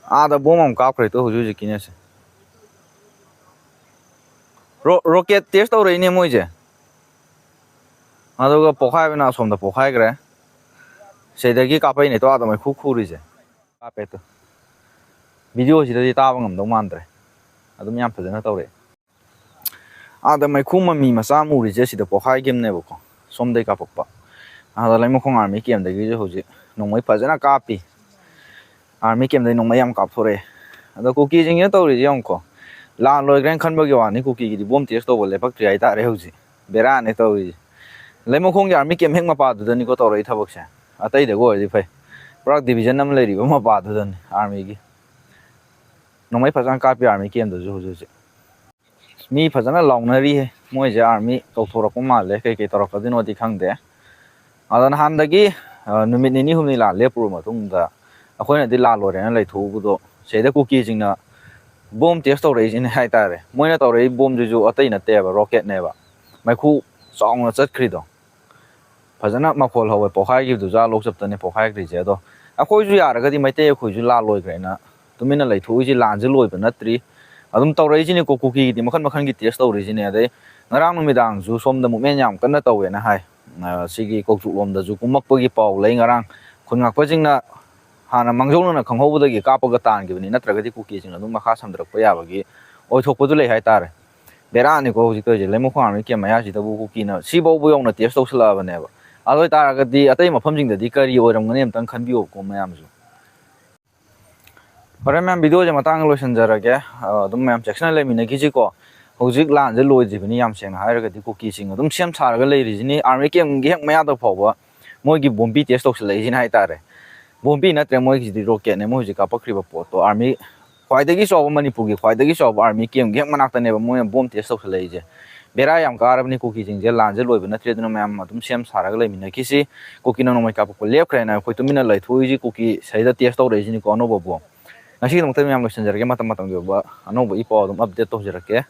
Ada bom am Kapsinduna to huju jikine se. Rocket test tau rei ne moije. Aduga pokhai bena somda pokhai gre. Seidagi kapai ne to ada mai khuri je. Kape to. Video sida taba ngam dau mandre. Adum yam phajana tau re. Ada mai khuma mi masa muri je sida pokhai game ne boko. Somdai kapakpa. Ada Leimakhong army game dagi je huji. Nongmai phajana kapi. Army game dai nongmai yam kap thore. Ada Kuki jing ye tau re je onko. La loi grand khan bagi wani Kuki gi bom test to bole pak tri ai ta re huji. Bera ne tau re. Leimakhong army game heng ma pa du ni ko tau re thabak se. Atai de go di phai. Prak division nam le ri ba ma pa du dan army gi. Nongmai phajana kapi army game do ju huji. Mi phajana lawnari he moi je army kau thorak ko mal le kai kai torak ka dino di khang de. Adan han dagi numit ni humni la lepur ma tung da akhoi na di la lo re na lai thu bu do seida Kuki jing na bom test to re jin hai ta re moi na to re bom ju ju atai na te ba rocket ne ba mai khu song na chat khri do phajana ma khol hawe pokhai gi du ja lok chap ta ne pokhai ri je do akhoi ju ya ra ga di mai te khoi ju la loi gre na tumina lai thu ji lan ji loi ba na tri adum to re ji ni ko Kuki di makhan makhan gi test to re ji ne dai ngarang nu midang ju som da mu men yam kan na to we na hai sigi kok chu lom da ju kumak pa gi paw lei ngarang khun ngak pa jing na hana mangjong na khang ho da gi ka pa ga tan gi ni na tra ga di Kuki jing na dum makha sam drak pa ya ba gi oi thok pa du lei hai tar bera ni ko ji to je Leimakhong army ke maya ji da bu Kuki na si bo bu yong na test to sla ba ne ba aloi tar ga di atai ma pham jing da di kari oi ram ngane am tang khan bi ko mayam ju Para ma'am video je matang lo sanjara ge dum ma'am section le mina gi ji ko hojik lan je loi ji bini yam seng na haira ga di Kuki sing dum sem thar ga lei ri ni army kem gi hek maya da phawa moi gi bombi test to lei jin hai tare bombi na tre moi gi di rocket ne moi ji ka pakri ba po to army khwai da gi so manipur gi khwai da gi so army kem gi hek manak ta ne ba moi bom test to lei je bera yam ka arab ni Kuki jing je lan je loi ba na tre dum ma'am dum sem thar ga lei mina ki si Kuki na no mai ka pa ko lep khrai na khoi tu mina lai thui ji Kuki sai da test to re ji ni ko no bo bo Nasi kita mungkin yang lucu saja, kita matang-matang juga, anu ipo, update tuh jarak ya.